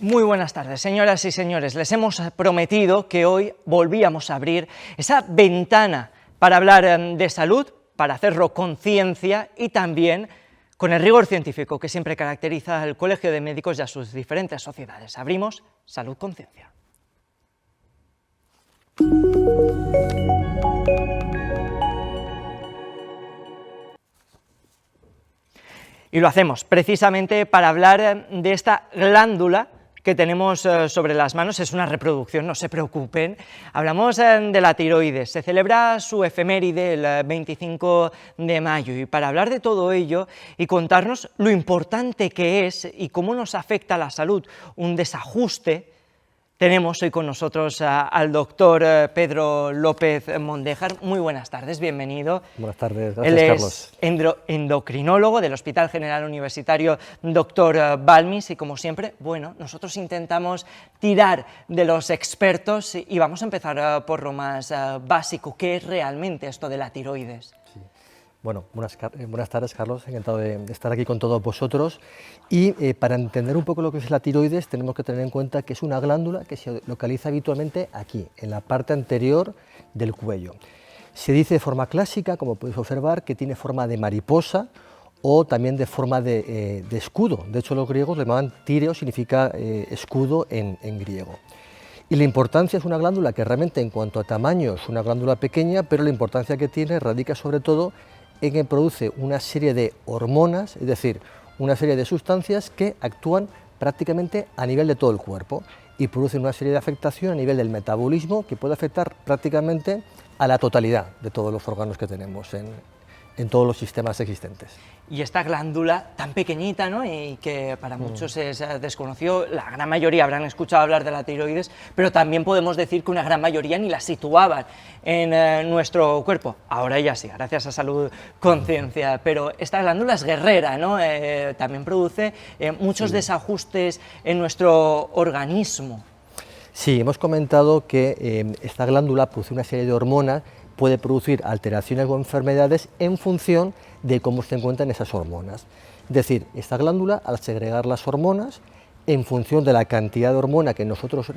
Muy buenas tardes, señoras y señores. Les hemos prometido que hoy volvíamos a abrir esa ventana para hablar de salud, para hacerlo con ciencia y también con el rigor científico que siempre caracteriza al Colegio de Médicos y a sus diferentes sociedades. Abrimos Salud con Ciencia. Y lo hacemos precisamente para hablar de esta glándula que tenemos sobre las manos. Es una reproducción, no se preocupen. Hablamos de la tiroides. Se celebra su efeméride el 25 de mayo y para hablar de todo ello y contarnos lo importante que es y cómo nos afecta a la salud un desajuste, tenemos hoy con nosotros al doctor Pedro López Mondéjar. Muy buenas tardes, bienvenido. Buenas tardes, gracias Carlos. Él es endocrinólogo del Hospital General Universitario Dr. Balmis y como siempre, bueno, nosotros intentamos tirar de los expertos y vamos a empezar por lo más básico. ¿Qué es realmente esto de la tiroides? Sí. Bueno, buenas tardes Carlos, encantado de estar aquí con todos vosotros y para entender un poco lo que es la tiroides tenemos que tener en cuenta que es una glándula que se localiza habitualmente aquí, en la parte anterior del cuello. Se dice de forma clásica, como podéis observar, que tiene forma de mariposa o también de forma de escudo. De hecho los griegos le llamaban tireo, significa escudo en griego. Y la importancia es una glándula que realmente en cuanto a tamaño es una glándula pequeña, pero la importancia que tiene radica sobre todo en que produce una serie de hormonas, es decir, una serie de sustancias que actúan prácticamente a nivel de todo el cuerpo y producen una serie de afectación a nivel del metabolismo que puede afectar prácticamente a la totalidad de todos los órganos que tenemos en todos los sistemas existentes. Y esta glándula tan pequeñita, ¿no?, y que para muchos es desconocido, la gran mayoría habrán escuchado hablar de la tiroides, pero también podemos decir que una gran mayoría ni la situaban en nuestro cuerpo. Ahora ya sí, gracias a Salud con Ciencia, pero esta glándula es guerrera, ¿no? También produce muchos desajustes en nuestro organismo. Sí, hemos comentado que esta glándula produce una serie de hormonas, puede producir alteraciones o enfermedades en función de cómo se encuentran esas hormonas. Es decir, esta glándula, al segregar las hormonas, en función de la cantidad de hormona que en nosotros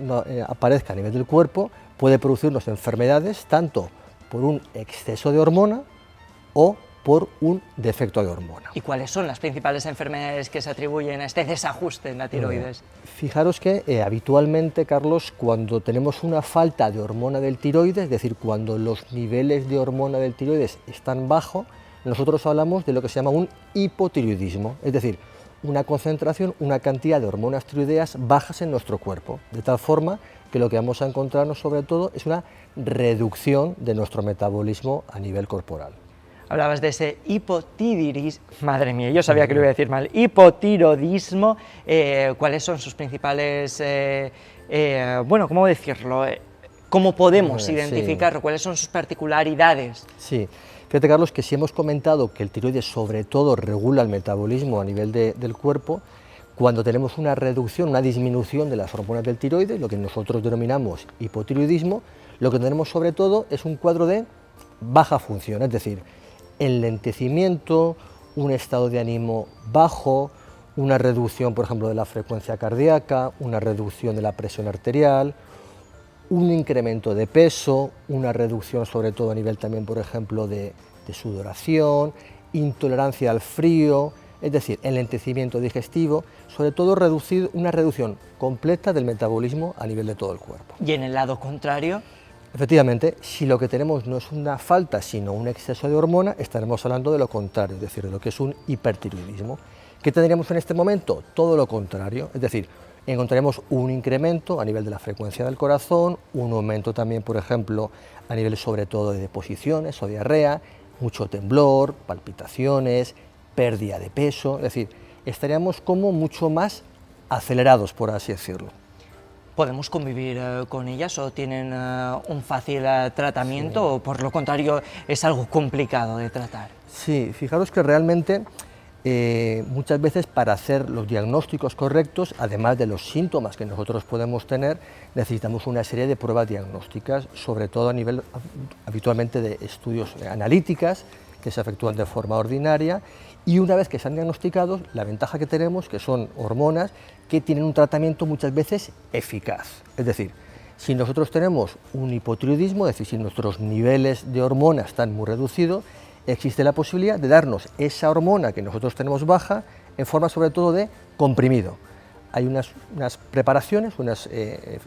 aparezca a nivel del cuerpo, puede producirnos enfermedades tanto por un exceso de hormona o por un defecto de hormona. ¿Y cuáles son las principales enfermedades que se atribuyen a este desajuste en la tiroides? Fijaros que habitualmente, Carlos, cuando tenemos una falta de hormona del tiroides, es decir, cuando los niveles de hormona del tiroides están bajos, nosotros hablamos de lo que se llama un hipotiroidismo, es decir, una concentración, una cantidad de hormonas tiroideas bajas en nuestro cuerpo, de tal forma que lo que vamos a encontrarnos sobre todo es una reducción de nuestro metabolismo a nivel corporal. Hablabas de ese hipotiroidismo, madre mía, yo sabía que lo iba a decir mal, hipotiroidismo. ¿Cuáles son sus principales, bueno, cómo decirlo, cómo podemos identificarlo, cuáles son sus particularidades? Sí, fíjate Carlos que si hemos comentado que el tiroides sobre todo regula el metabolismo a nivel del cuerpo, cuando tenemos una reducción, una disminución de las hormonas del tiroides, lo que nosotros denominamos hipotiroidismo, lo que tenemos sobre todo es un cuadro de baja función, es decir, enlentecimiento, un estado de ánimo bajo, una reducción, por ejemplo, de la frecuencia cardíaca, una reducción de la presión arterial, un incremento de peso, una reducción sobre todo a nivel también, por ejemplo, de sudoración, intolerancia al frío, es decir, enlentecimiento digestivo, sobre todo una reducción completa del metabolismo a nivel de todo el cuerpo. ¿Y en el lado contrario? Efectivamente, si lo que tenemos no es una falta, sino un exceso de hormona, estaremos hablando de lo contrario, es decir, de lo que es un hipertiroidismo. ¿Qué tendríamos en este momento? Todo lo contrario, es decir, encontraremos un incremento a nivel de la frecuencia del corazón, un aumento también, por ejemplo, a nivel sobre todo de deposiciones o diarrea, mucho temblor, palpitaciones, pérdida de peso, es decir, estaríamos como mucho más acelerados, por así decirlo. ¿Podemos convivir con ellas o tienen un fácil tratamiento o por lo contrario es algo complicado de tratar? Sí, fijaros que realmente muchas veces para hacer los diagnósticos correctos, además de los síntomas que nosotros podemos tener, necesitamos una serie de pruebas diagnósticas, sobre todo a nivel habitualmente de estudios analíticas que se efectúan de forma ordinaria Y una vez que están diagnosticados, la ventaja que tenemos que son hormonas que tienen un tratamiento muchas veces eficaz. Es decir, si nosotros tenemos un hipotiroidismo, es decir, si nuestros niveles de hormonas están muy reducidos, existe la posibilidad de darnos esa hormona que nosotros tenemos baja en forma sobre todo de comprimido. Hay unas preparaciones, unos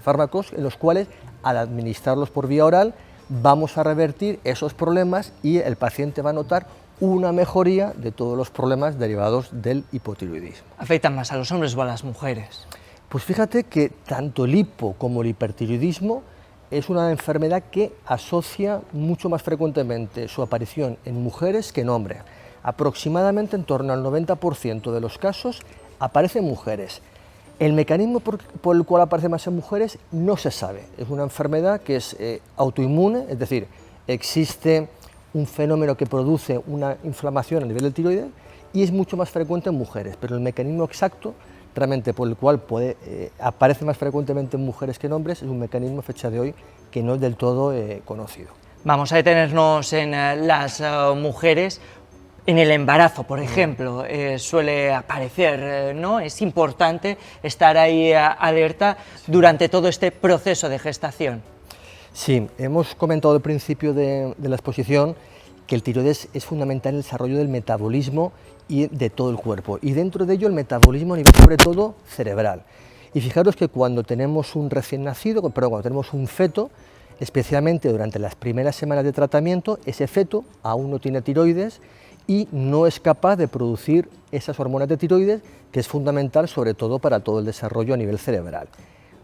fármacos en los cuales al administrarlos por vía oral vamos a revertir esos problemas y el paciente va a notar una mejoría de todos los problemas derivados del hipotiroidismo. ¿Afectan más a los hombres o a las mujeres? Pues fíjate que tanto el hipo como el hipertiroidismo es una enfermedad que asocia mucho más frecuentemente su aparición en mujeres que en hombres. Aproximadamente en torno al 90% de los casos aparecen mujeres. El mecanismo por el cual aparece más en mujeres no se sabe. Es una enfermedad que es autoinmune, es decir, existe un fenómeno que produce una inflamación a nivel del tiroides y es mucho más frecuente en mujeres, pero el mecanismo exacto realmente por el cual aparece más frecuentemente en mujeres que en hombres es un mecanismo a fecha de hoy que no es del todo conocido. Vamos a detenernos en las mujeres. En el embarazo, por ejemplo, suele aparecer, ¿no? Es importante estar ahí alerta durante todo este proceso de gestación. Sí, hemos comentado al principio de la exposición que el tiroides es fundamental en el desarrollo del metabolismo y de todo el cuerpo, y dentro de ello el metabolismo a nivel sobre todo cerebral. Y fijaros que cuando tenemos un recién nacido, cuando tenemos un feto, especialmente durante las primeras semanas de tratamiento, ese feto aún no tiene tiroides y no es capaz de producir esas hormonas de tiroides, que es fundamental sobre todo para todo el desarrollo a nivel cerebral.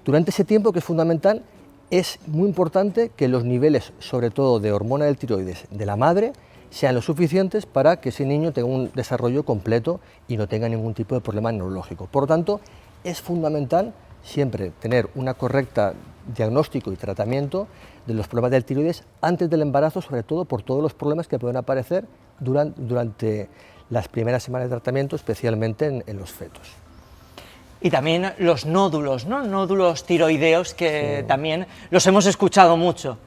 Durante ese tiempo, que es fundamental, es muy importante que los niveles, sobre todo de hormona del tiroides de la madre, sean lo suficientes para que ese niño tenga un desarrollo completo y no tenga ningún tipo de problema neurológico. Por lo tanto, es fundamental siempre tener una correcta diagnóstico y tratamiento de los problemas del tiroides antes del embarazo, sobre todo por todos los problemas que pueden aparecer durante las primeras semanas de tratamiento, especialmente en los fetos. Y también los nódulos, ¿no? Nódulos tiroideos que sí, también los hemos escuchado mucho.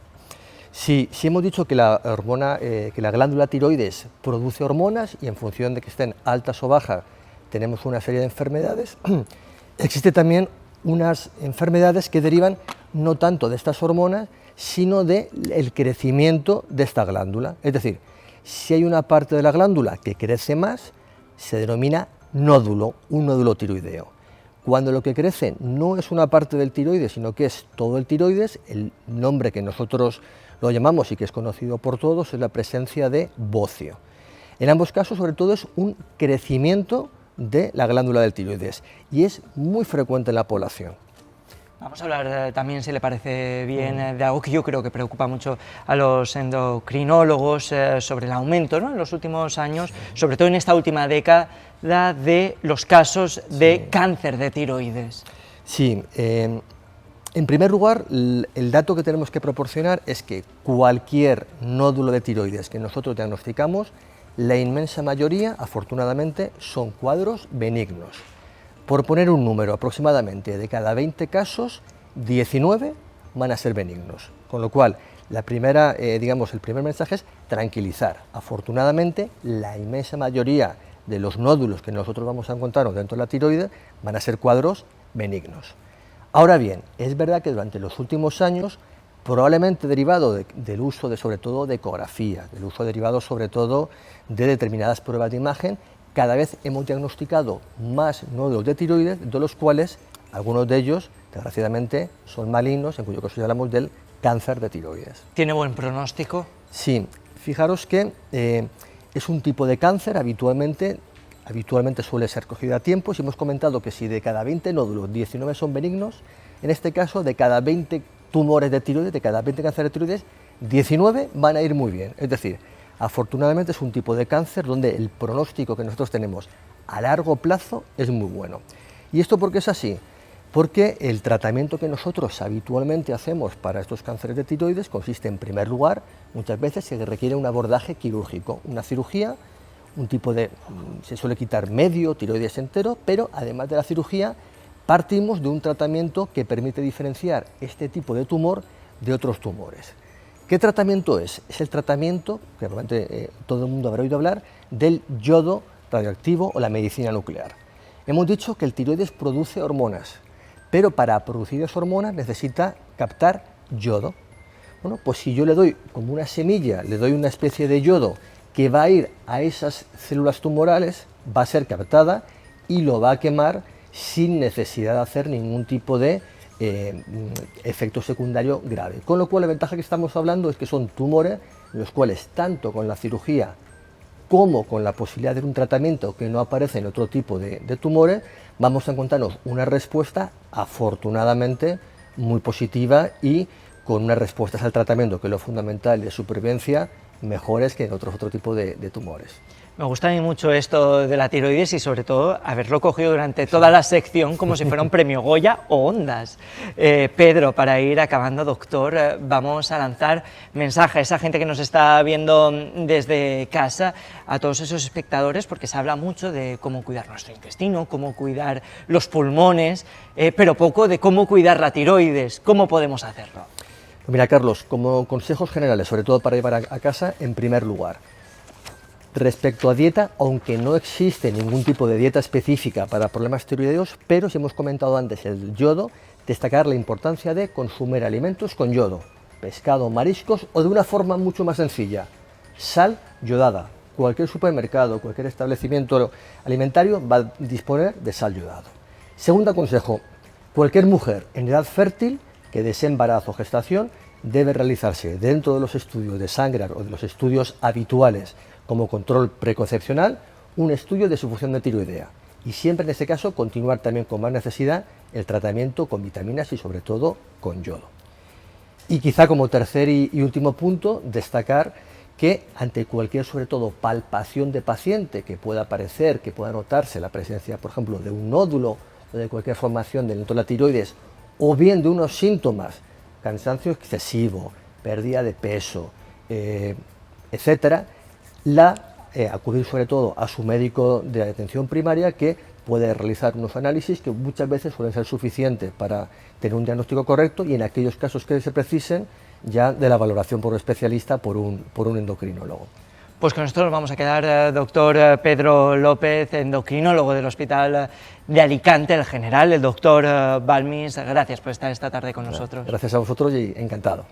Sí, sí hemos dicho que la glándula tiroides produce hormonas y en función de que estén altas o bajas tenemos una serie de enfermedades. Existe también unas enfermedades que derivan no tanto de estas hormonas, sino del crecimiento de esta glándula. Es decir, si hay una parte de la glándula que crece más, se denomina nódulo, un nódulo tiroideo. Cuando lo que crece no es una parte del tiroides, sino que es todo el tiroides, el nombre que nosotros lo llamamos y que es conocido por todos es la presencia de bocio. En ambos casos, sobre todo, es un crecimiento de la glándula del tiroides y es muy frecuente en la población. Vamos a hablar también, si le parece bien, de algo que yo creo que preocupa mucho a los endocrinólogos, sobre el aumento, ¿no?, en los últimos años, sobre todo en esta última década, de los casos de cáncer de tiroides. Sí, en primer lugar, el dato que tenemos que proporcionar es que cualquier nódulo de tiroides que nosotros diagnosticamos, la inmensa mayoría, afortunadamente, son cuadros benignos. Por poner un número, aproximadamente de cada 20 casos, 19 van a ser benignos. Con lo cual, el primer mensaje es tranquilizar. Afortunadamente, la inmensa mayoría de los nódulos que nosotros vamos a encontrar dentro de la tiroides van a ser cuadros benignos. Ahora bien, es verdad que durante los últimos años, probablemente derivado del uso sobre todo de ecografía, del uso derivado sobre todo de determinadas pruebas de imagen, cada vez hemos diagnosticado más nódulos de tiroides, de los cuales algunos de ellos, desgraciadamente, son malignos, en cuyo caso hablamos del cáncer de tiroides. ¿Tiene buen pronóstico? Sí, fijaros que es un tipo de cáncer habitualmente suele ser cogido a tiempo. Si hemos comentado que si de cada 20 nódulos 19 son benignos, en este caso de cada 20 tumores de tiroides, de cada 20 cánceres de tiroides, 19 van a ir muy bien. Es decir, afortunadamente es un tipo de cáncer donde el pronóstico que nosotros tenemos a largo plazo es muy bueno. ¿Y esto por qué es así? Porque el tratamiento que nosotros habitualmente hacemos para estos cánceres de tiroides consiste, en primer lugar, muchas veces se requiere un abordaje quirúrgico, una cirugía, se suele quitar medio tiroides entero, pero además de la cirugía partimos de un tratamiento que permite diferenciar este tipo de tumor de otros tumores. ¿Qué tratamiento es? Es el tratamiento, que realmente todo el mundo habrá oído hablar, del yodo radioactivo o la medicina nuclear. Hemos dicho que el tiroides produce hormonas, pero para producir esas hormonas necesita captar yodo. Bueno, pues si yo le doy como una semilla, le doy una especie de yodo que va a ir a esas células tumorales, va a ser captada y lo va a quemar sin necesidad de hacer ningún tipo de efecto secundario grave. Con lo cual la ventaja que estamos hablando es que son tumores en los cuales tanto con la cirugía como con la posibilidad de un tratamiento que no aparece en otro tipo de tumores, vamos a encontrarnos una respuesta afortunadamente muy positiva y con unas respuestas al tratamiento, que es lo fundamental de supervivencia, mejores que en otro tipo de tumores. Me gusta a mí mucho esto de la tiroides y sobre todo haberlo cogido durante toda la sección como si fuera un premio Goya o Ondas. Pedro, para ir acabando, doctor, vamos a lanzar mensajes a esa gente que nos está viendo desde casa, a todos esos espectadores, porque se habla mucho de cómo cuidar nuestro intestino, cómo cuidar los pulmones, pero poco de cómo cuidar la tiroides. ¿Cómo podemos hacerlo? Mira, Carlos, como consejos generales, sobre todo para llevar a casa, en primer lugar, respecto a dieta, aunque no existe ningún tipo de dieta específica para problemas tiroideos, pero si hemos comentado antes el yodo, destacar la importancia de consumir alimentos con yodo, pescado, mariscos o de una forma mucho más sencilla, sal yodada. Cualquier supermercado, cualquier establecimiento alimentario va a disponer de sal yodada. Segundo consejo, cualquier mujer en edad fértil que desee embarazo o gestación debe realizarse dentro de los estudios de sangre o de los estudios habituales como control preconcepcional, un estudio de su función de tiroidea y siempre en este caso continuar también con más necesidad el tratamiento con vitaminas y sobre todo con yodo. Y quizá como tercer y último punto, destacar que ante cualquier sobre todo palpación de paciente que pueda aparecer, que pueda notarse la presencia por ejemplo de un nódulo o de cualquier formación dentro de la tiroides o bien de unos síntomas, cansancio excesivo, pérdida de peso, etcétera, acudir sobre todo a su médico de atención primaria que puede realizar unos análisis que muchas veces suelen ser suficientes para tener un diagnóstico correcto y en aquellos casos que se precisen ya de la valoración por un especialista, por un endocrinólogo. Pues con esto nos vamos a quedar, doctor Pedro López, endocrinólogo del Hospital de Alicante, el general, el doctor Balmis. Gracias por estar esta tarde con nosotros. Gracias a vosotros y encantado.